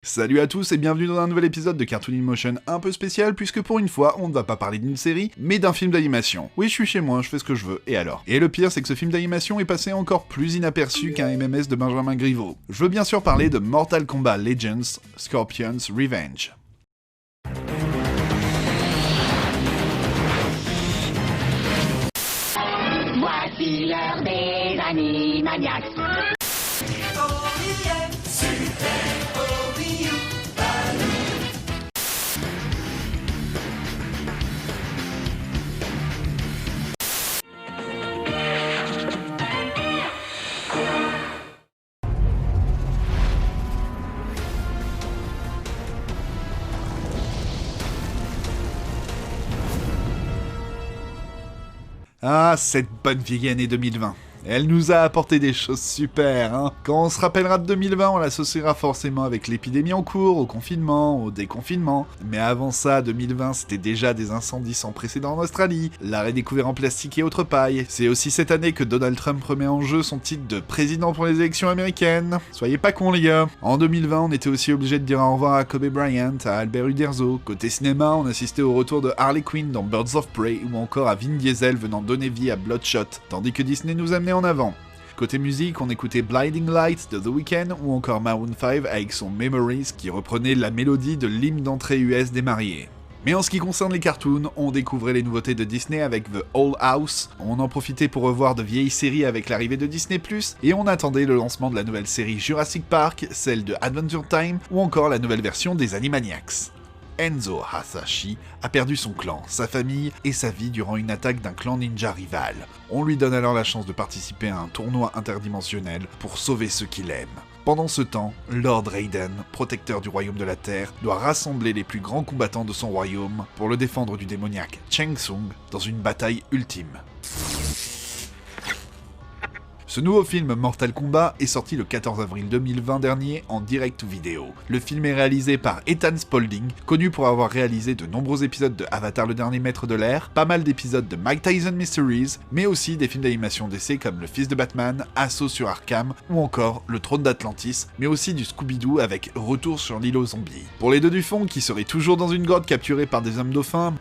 Salut à tous et bienvenue dans un nouvel épisode de Cartoon Motion un peu spécial puisque pour une fois on ne va pas parler d'une série mais d'un film d'animation. Oui, je suis chez moi, je fais ce que je veux, et alors? Et le pire c'est que ce film d'animation est passé encore plus inaperçu qu'un MMS de Benjamin Griveaux. Je veux bien sûr parler de Mortal Kombat Legends Scorpion's Revenge. Voici l'heure des Animaniacs. Ah, cette bonne vieille année 2020. Elle nous a apporté des choses super, hein. Quand on se rappellera de 2020, on l'associera forcément avec l'épidémie en cours, au confinement, au déconfinement. Mais avant ça, 2020, c'était déjà des incendies sans précédent en Australie, l'arrêt des couverts en plastique et autres pailles. C'est aussi cette année que Donald Trump remet en jeu son titre de président pour les élections américaines. Soyez pas cons les gars. En 2020, on était aussi obligé de dire au revoir à Kobe Bryant, à Albert Uderzo. Côté cinéma, on assistait au retour de Harley Quinn dans Birds of Prey, ou encore à Vin Diesel venant donner vie à Bloodshot, tandis que Disney nous amenait en avant. Côté musique, on écoutait Blinding Lights de The Weeknd ou encore Maroon 5 avec son Memories qui reprenait la mélodie de l'hymne d'entrée US des mariés. Mais en ce qui concerne les cartoons, on découvrait les nouveautés de Disney avec The Owl House, on en profitait pour revoir de vieilles séries avec l'arrivée de Disney+, et on attendait le lancement de la nouvelle série Jurassic Park, celle de Adventure Time ou encore la nouvelle version des Animaniacs. Enzo Hasashi a perdu son clan, sa famille et sa vie durant une attaque d'un clan ninja rival. On lui donne alors la chance de participer à un tournoi interdimensionnel pour sauver ceux qu'il aime. Pendant ce temps, Lord Raiden, protecteur du royaume de la Terre, doit rassembler les plus grands combattants de son royaume pour le défendre du démoniaque Shang Tsung dans une bataille ultime. Ce nouveau film Mortal Kombat est sorti le 14 avril 2020 dernier en direct vidéo. Le film est réalisé par Ethan Spalding, connu pour avoir réalisé de nombreux épisodes de Avatar le dernier maître de l'air, pas mal d'épisodes de Mike Tyson Mysteries, mais aussi des films d'animation d'essai comme Le Fils de Batman, Assaut sur Arkham, ou encore Le Trône d'Atlantis, mais aussi du Scooby-Doo avec Retour sur l'île aux zombies. Pour les deux du fond, qui seraient toujours dans une grotte capturés par des hommes dauphins,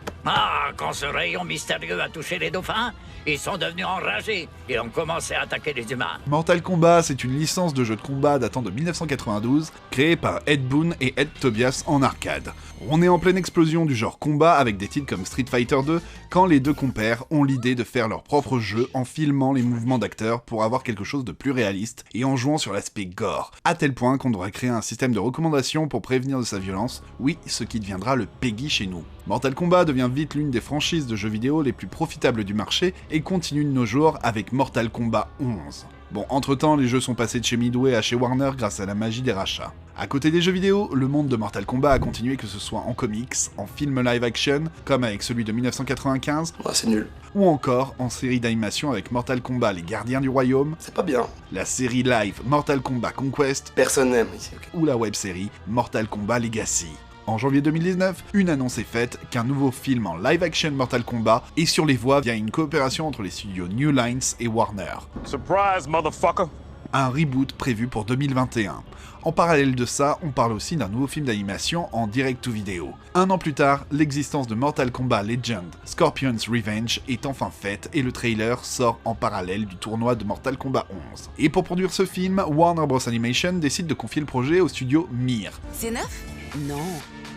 quand ce rayon mystérieux a touché les dauphins, ils sont devenus enragés et ont commencé à attaquer les humains. Mortal Kombat, c'est une licence de jeu de combat datant de 1992, créée par Ed Boon et Ed Tobias en arcade. On est en pleine explosion du genre combat avec des titres comme Street Fighter 2, quand les deux compères ont l'idée de faire leur propre jeu en filmant les mouvements d'acteurs pour avoir quelque chose de plus réaliste et en jouant sur l'aspect gore, à tel point qu'on devrait créer un système de recommandation pour prévenir de sa violence, oui, ce qui deviendra le PEGI chez nous. Mortal Kombat devient vite l'une des franchises de jeux vidéo les plus profitables du marché et continue de nos jours avec Mortal Kombat 11. Bon, entre-temps, les jeux sont passés de chez Midway à chez Warner grâce à la magie des rachats. À côté des jeux vidéo, le monde de Mortal Kombat a continué, que ce soit en comics, en film live action, comme avec celui de 1995, c'est nul. ou encore en série d'animation avec Mortal Kombat Les Gardiens du Royaume, C'est pas bien. la série live Mortal Kombat Conquest, Personne n'aime ici, ok. ou la web-série Mortal Kombat Legacy. En janvier 2019, une annonce est faite qu'un nouveau film en live-action Mortal Kombat est sur les voies via une coopération entre les studios New Lines et Warner. Surprise, motherfucker! Un reboot prévu pour 2021. En parallèle de ça, on parle aussi d'un nouveau film d'animation en direct-to-vidéo. Un an plus tard, l'existence de Mortal Kombat Legend Scorpion's Revenge est enfin faite et le trailer sort en parallèle du tournoi de Mortal Kombat 11. Et pour produire ce film, Warner Bros. Animation décide de confier le projet au studio Mir. C'est neuf? Non,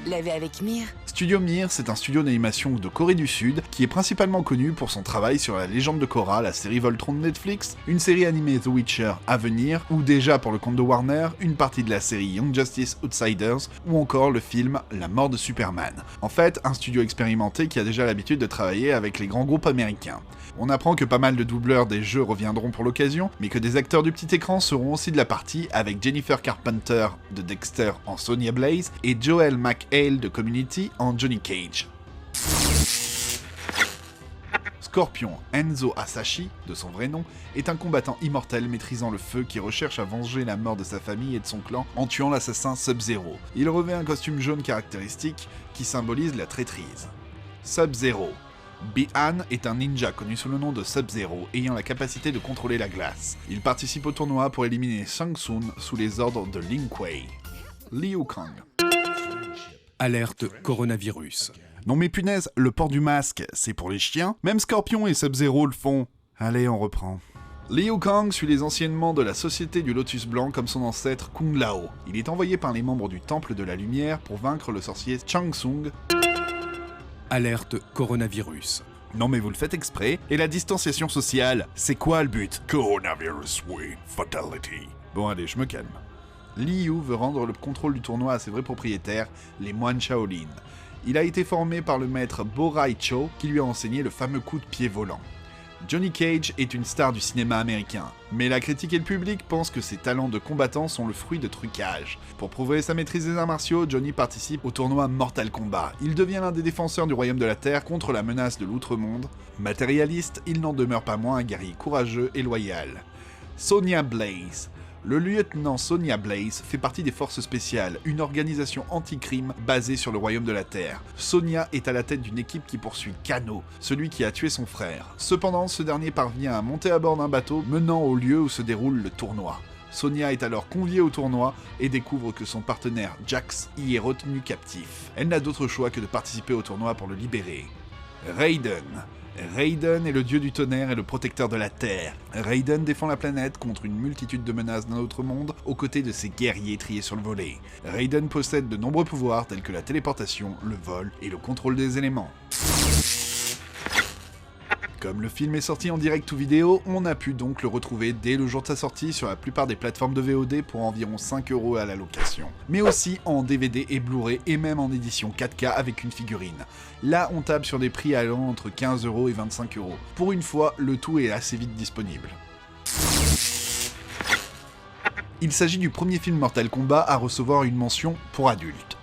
l'avait avec Mir. Studio Mir, c'est un studio d'animation de Corée du Sud qui est principalement connu pour son travail sur la légende de Korra, la série Voltron de Netflix, une série animée The Witcher à venir, ou déjà pour le compte de Warner, une partie de la série Young Justice Outsiders, ou encore le film La mort de Superman. En fait, un studio expérimenté qui a déjà l'habitude de travailler avec les grands groupes américains. On apprend que pas mal de doubleurs des jeux reviendront pour l'occasion, mais que des acteurs du petit écran seront aussi de la partie avec Jennifer Carpenter de Dexter en Sonya Blaze et Joel McHale de Community en Johnny Cage. Scorpion Enzo Hasashi, de son vrai nom, est un combattant immortel maîtrisant le feu qui recherche à venger la mort de sa famille et de son clan en tuant l'assassin Sub-Zero. Il revêt un costume jaune caractéristique qui symbolise la traîtrise. Sub-Zero. Bi-Han est un ninja connu sous le nom de Sub-Zero, ayant la capacité de contrôler la glace. Il participe au tournoi pour éliminer Shang Tsung sous les ordres de Lin Kuei. Liu Kang. Alerte coronavirus. Non mais punaise, le port du masque, c'est pour les chiens. Même Scorpion et Sub-Zero le font. Allez, on reprend. Liu Kang suit les anciennements de la Société du Lotus Blanc comme son ancêtre Kung Lao. Il est envoyé par les membres du Temple de la Lumière pour vaincre le sorcier Shang Tsung. Alerte coronavirus. Non mais vous le faites exprès. Et la distanciation sociale, c'est quoi le but? Coronavirus, oui. Fatality. Bon allez, je me calme. Liu veut rendre le contrôle du tournoi à ses vrais propriétaires, les moines Shaolin. Il a été formé par le maître Bo Rai Cho qui lui a enseigné le fameux coup de pied volant. Johnny Cage est une star du cinéma américain, mais la critique et le public pensent que ses talents de combattant sont le fruit de trucage. Pour prouver sa maîtrise des arts martiaux, Johnny participe au tournoi Mortal Kombat. Il devient l'un des défenseurs du royaume de la Terre contre la menace de l'outre-monde. Matérialiste, il n'en demeure pas moins un guerrier courageux et loyal. Sonya Blaze. Le lieutenant Sonya Blaze fait partie des forces spéciales, une organisation anti-crime basée sur le royaume de la Terre. Sonya est à la tête d'une équipe qui poursuit Kano, celui qui a tué son frère. Cependant, ce dernier parvient à monter à bord d'un bateau menant au lieu où se déroule le tournoi. Sonya est alors conviée au tournoi et découvre que son partenaire Jax y est retenu captif. Elle n'a d'autre choix que de participer au tournoi pour le libérer. Raiden. Raiden est le dieu du tonnerre et le protecteur de la Terre. Raiden défend la planète contre une multitude de menaces d'un autre monde aux côtés de ses guerriers triés sur le volet. Raiden possède de nombreux pouvoirs tels que la téléportation, le vol et le contrôle des éléments. Comme le film est sorti en direct ou vidéo, on a pu donc le retrouver dès le jour de sa sortie sur la plupart des plateformes de VOD pour environ 5 € à la location. Mais aussi en DVD et Blu-ray et même en édition 4K avec une figurine. Là, on tape sur des prix allant entre 15 € et 25 €. Pour une fois, le tout est assez vite disponible. Il s'agit du premier film Mortal Kombat à recevoir une mention pour adultes.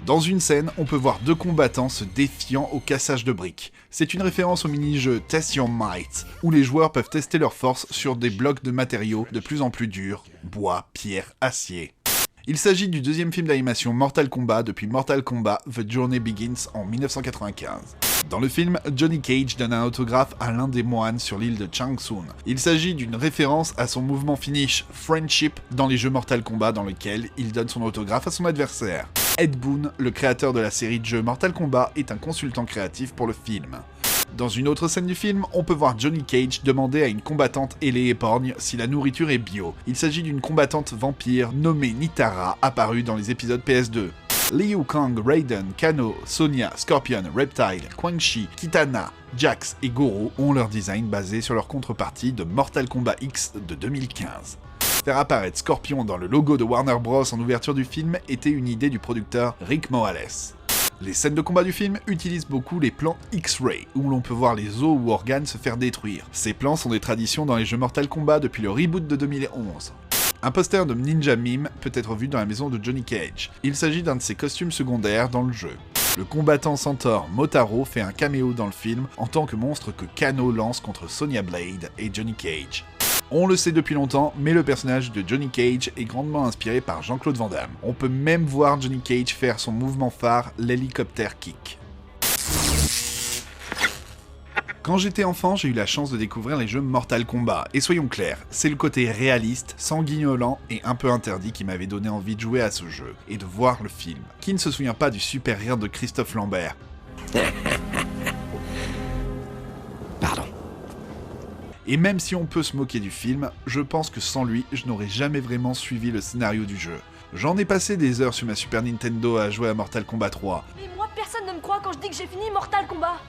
Dans une scène, on peut voir deux combattants se défiant au cassage de briques. C'est une référence au mini-jeu Test Your Might, où les joueurs peuvent tester leur force sur des blocs de matériaux de plus en plus durs, bois, pierre, acier. Il s'agit du deuxième film d'animation Mortal Kombat depuis Mortal Kombat The Journey Begins en 1995. Dans le film, Johnny Cage donne un autographe à l'un des moines sur l'île de Shang Tsung. Il s'agit d'une référence à son mouvement finish Friendship dans les jeux Mortal Kombat dans lequel il donne son autographe à son adversaire. Ed Boon, le créateur de la série de jeux Mortal Kombat, est un consultant créatif pour le film. Dans une autre scène du film, on peut voir Johnny Cage demander à une combattante ailée et porgne si la nourriture est bio. Il s'agit d'une combattante vampire nommée Nitara, apparue dans les épisodes PS2. Liu Kang, Raiden, Kano, Sonya, Scorpion, Reptile, Quan Chi, Kitana, Jax et Goro ont leur design basé sur leur contrepartie de Mortal Kombat X de 2015. Faire apparaître Scorpion dans le logo de Warner Bros en ouverture du film était une idée du producteur Rick Morales. Les scènes de combat du film utilisent beaucoup les plans X-Ray, où l'on peut voir les os ou organes se faire détruire. Ces plans sont des traditions dans les jeux Mortal Kombat depuis le reboot de 2011. Un poster de Ninja Mime peut être vu dans la maison de Johnny Cage. Il s'agit d'un de ses costumes secondaires dans le jeu. Le combattant centaure Motaro fait un caméo dans le film en tant que monstre que Kano lance contre Sonya Blade et Johnny Cage. On le sait depuis longtemps, mais le personnage de Johnny Cage est grandement inspiré par Jean-Claude Van Damme. On peut même voir Johnny Cage faire son mouvement phare, l'hélicoptère kick. Quand j'étais enfant, j'ai eu la chance de découvrir les jeux Mortal Kombat, et soyons clairs, c'est le côté réaliste, sanguignolant et un peu interdit qui m'avait donné envie de jouer à ce jeu, et de voir le film. Qui ne se souvient pas du super rire de Christophe Lambert? Pardon. Et même si on peut se moquer du film, je pense que sans lui, je n'aurais jamais vraiment suivi le scénario du jeu. J'en ai passé des heures sur ma Super Nintendo à jouer à Mortal Kombat 3. Mais moi, personne ne me croit quand je dis que j'ai fini Mortal Kombat.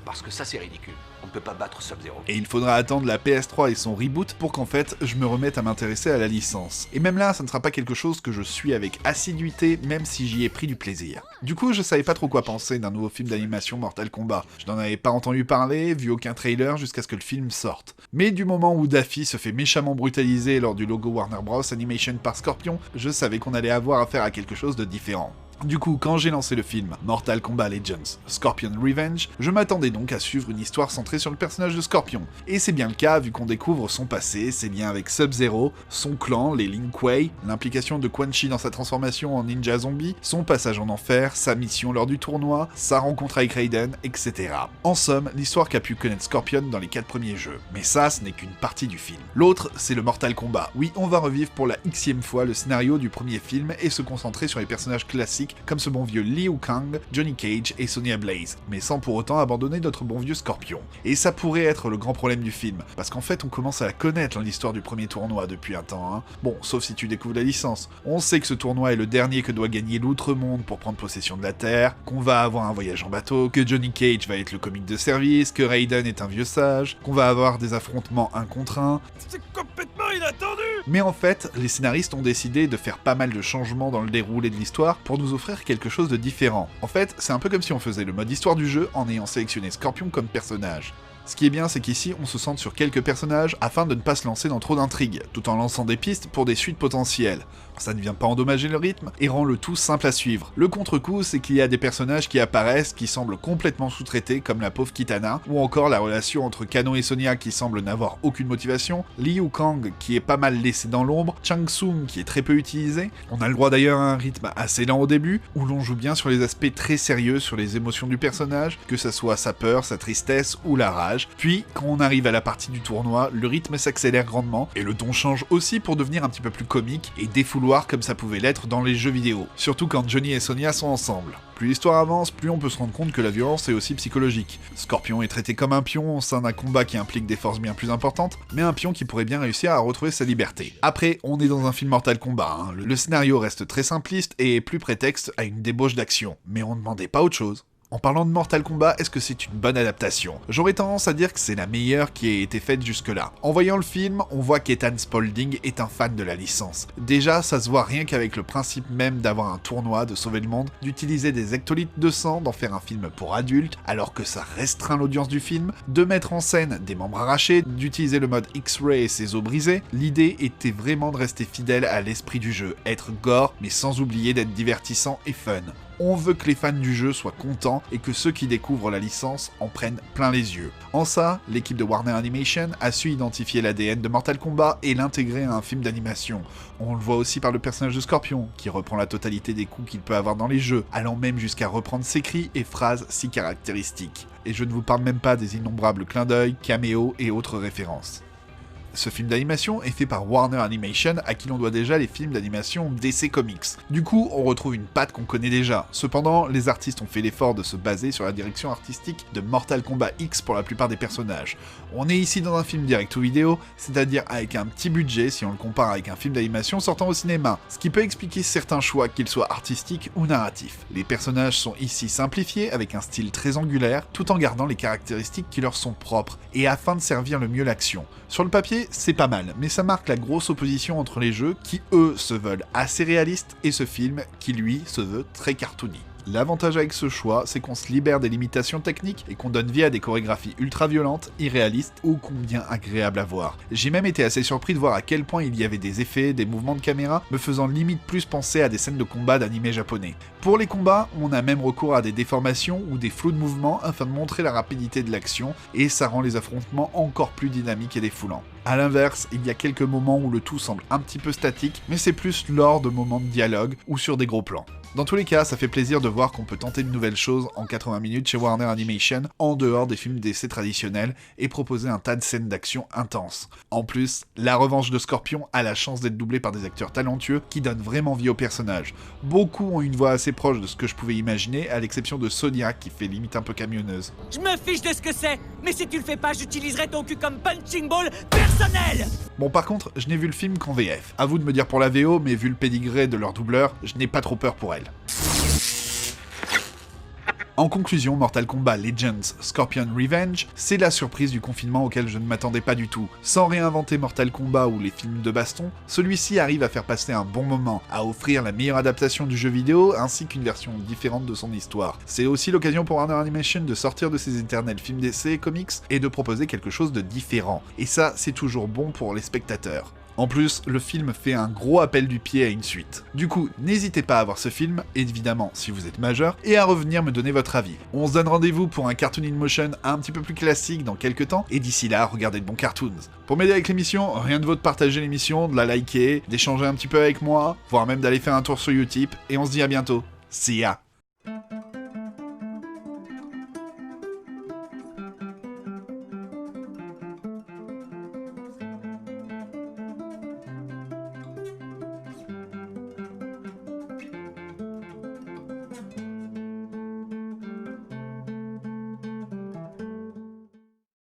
Parce que ça c'est ridicule, on ne peut pas battre Sub-Zero. Et il faudra attendre la PS3 et son reboot pour qu'en fait, je me remette à m'intéresser à la licence. Et même là, ça ne sera pas quelque chose que je suis avec assiduité, même si j'y ai pris du plaisir. Du coup, je savais pas trop quoi penser d'un nouveau film d'animation Mortal Kombat. Je n'en avais pas entendu parler, vu aucun trailer jusqu'à ce que le film sorte. Mais du moment où Daffy se fait méchamment brutaliser lors du logo Warner Bros Animation par Scorpion, je savais qu'on allait avoir affaire à quelque chose de différent. Du coup, quand j'ai lancé le film Mortal Kombat Legends Scorpion Revenge, je m'attendais donc à suivre une histoire centrée sur le personnage de Scorpion. Et c'est bien le cas vu qu'on découvre son passé, ses liens avec Sub-Zero, son clan, les Lin Kuei, l'implication de Quan Chi dans sa transformation en ninja zombie, son passage en enfer, sa mission lors du tournoi, sa rencontre avec Raiden, etc. En somme, l'histoire qu'a pu connaître Scorpion dans les 4 premiers jeux. Mais ça, ce n'est qu'une partie du film. L'autre, c'est le Mortal Kombat. Oui, on va revivre pour la xème fois le scénario du premier film et se concentrer sur les personnages classiques comme ce bon vieux Liu Kang, Johnny Cage et Sonya Blaze, mais sans pour autant abandonner notre bon vieux Scorpion. Et ça pourrait être le grand problème du film, parce qu'en fait on commence à la connaître l'histoire du premier tournoi depuis un temps, hein. Bon, sauf si tu découvres la licence. On sait que ce tournoi est le dernier que doit gagner l'Outre-Monde pour prendre possession de la Terre, qu'on va avoir un voyage en bateau, que Johnny Cage va être le comique de service, que Raiden est un vieux sage, qu'on va avoir des affrontements 1 contre 1. C'est complètement inattendu! Mais en fait, les scénaristes ont décidé de faire pas mal de changements dans le déroulé de l'histoire pour nous offrir quelque chose de différent. En fait, c'est un peu comme si on faisait le mode histoire du jeu en ayant sélectionné Scorpion comme personnage. Ce qui est bien, c'est qu'ici, on se centre sur quelques personnages afin de ne pas se lancer dans trop d'intrigues, tout en lançant des pistes pour des suites potentielles. Ça ne vient pas endommager le rythme et rend le tout simple à suivre. Le contre-coup, c'est qu'il y a des personnages qui apparaissent qui semblent complètement sous-traités, comme la pauvre Kitana, ou encore la relation entre Kano et Sonya qui semble n'avoir aucune motivation, Liu Kang qui est pas mal laissé dans l'ombre, Shang Tsung qui est très peu utilisé. On a le droit d'ailleurs à un rythme assez lent au début, où l'on joue bien sur les aspects très sérieux sur les émotions du personnage, que ça soit sa peur, sa tristesse ou la rage. Puis, quand on arrive à la partie du tournoi, le rythme s'accélère grandement, et le ton change aussi pour devenir un petit peu plus comique et défouloir comme ça pouvait l'être dans les jeux vidéo, surtout quand Johnny et Sonya sont ensemble. Plus l'histoire avance, plus on peut se rendre compte que la violence est aussi psychologique. Scorpion est traité comme un pion au sein d'un combat qui implique des forces bien plus importantes, mais un pion qui pourrait bien réussir à retrouver sa liberté. Après, on est dans un film Mortal Kombat, hein. Le scénario reste très simpliste et est plus prétexte à une débauche d'action, mais on ne demandait pas autre chose. En parlant de Mortal Kombat, est-ce que c'est une bonne adaptation? J'aurais tendance à dire que c'est la meilleure qui ait été faite jusque-là. En voyant le film, on voit qu'Ethan Spalding est un fan de la licence. Déjà, ça se voit rien qu'avec le principe même d'avoir un tournoi, de sauver le monde, d'utiliser des hectolitres de sang, d'en faire un film pour adultes, alors que ça restreint l'audience du film, de mettre en scène des membres arrachés, d'utiliser le mode X-Ray et ses os brisés. L'idée était vraiment de rester fidèle à l'esprit du jeu, être gore, mais sans oublier d'être divertissant et fun. On veut que les fans du jeu soient contents et que ceux qui découvrent la licence en prennent plein les yeux. En ça, l'équipe de Warner Animation a su identifier l'ADN de Mortal Kombat et l'intégrer à un film d'animation. On le voit aussi par le personnage de Scorpion, qui reprend la totalité des coups qu'il peut avoir dans les jeux, allant même jusqu'à reprendre ses cris et phrases si caractéristiques. Et je ne vous parle même pas des innombrables clins d'œil, caméos et autres références. Ce film d'animation est fait par Warner Animation, à qui l'on doit déjà les films d'animation DC Comics. Du coup, on retrouve une patte qu'on connaît déjà. Cependant, les artistes ont fait l'effort de se baser sur la direction artistique de Mortal Kombat X pour la plupart des personnages. On est ici dans un film direct ou vidéo, c'est-à-dire avec un petit budget si on le compare avec un film d'animation sortant au cinéma, ce qui peut expliquer certains choix, qu'ils soient artistiques ou narratifs. Les personnages sont ici simplifiés, avec un style très angulaire, tout en gardant les caractéristiques qui leur sont propres, et afin de servir le mieux l'action. Sur le papier, c'est pas mal, mais ça marque la grosse opposition entre les jeux qui, eux, se veulent assez réalistes, et ce film qui, lui, se veut très cartoony. L'avantage avec ce choix, c'est qu'on se libère des limitations techniques et qu'on donne vie à des chorégraphies ultra violentes, irréalistes, ô combien agréables à voir. J'ai même été assez surpris de voir à quel point il y avait des effets, des mouvements de caméra, me faisant limite plus penser à des scènes de combat d'animé japonais. Pour les combats, on a même recours à des déformations ou des flous de mouvement afin de montrer la rapidité de l'action, et ça rend les affrontements encore plus dynamiques et défoulants. A l'inverse, il y a quelques moments où le tout semble un petit peu statique, mais c'est plus lors de moments de dialogue ou sur des gros plans. Dans tous les cas, ça fait plaisir de voir qu'on peut tenter de nouvelles choses en 80 minutes chez Warner Animation, en dehors des films DC traditionnels, et proposer un tas de scènes d'action intenses. En plus, la revanche de Scorpion a la chance d'être doublée par des acteurs talentueux qui donnent vraiment vie au personnage. Beaucoup ont une voix assez proche de ce que je pouvais imaginer, à l'exception de Sonya qui fait limite un peu camionneuse. Je me fiche de ce que c'est, mais si tu le fais pas, j'utiliserai ton cul comme punching ball personnel. Bon, par contre, je n'ai vu le film qu'en VF. À vous de me dire pour la VO, mais vu le pédigré de leur doubleur, je n'ai pas trop peur pour elle. En conclusion, Mortal Kombat Legends Scorpion Revenge, c'est la surprise du confinement auquel je ne m'attendais pas du tout. Sans réinventer Mortal Kombat ou les films de baston, celui-ci arrive à faire passer un bon moment, à offrir la meilleure adaptation du jeu vidéo ainsi qu'une version différente de son histoire. C'est aussi l'occasion pour Warner Animation de sortir de ses éternels films d'essai et comics et de proposer quelque chose de différent. Et ça, c'est toujours bon pour les spectateurs. En plus, le film fait un gros appel du pied à une suite. Du coup, n'hésitez pas à voir ce film, évidemment si vous êtes majeur, et à revenir me donner votre avis. On se donne rendez-vous pour un Cartoon in Motion un petit peu plus classique dans quelques temps, et d'ici là, regardez de bons cartoons. Pour m'aider avec l'émission, rien de vaut de partager l'émission, de la liker, d'échanger un petit peu avec moi, voire même d'aller faire un tour sur Utip, et on se dit à bientôt. See ya!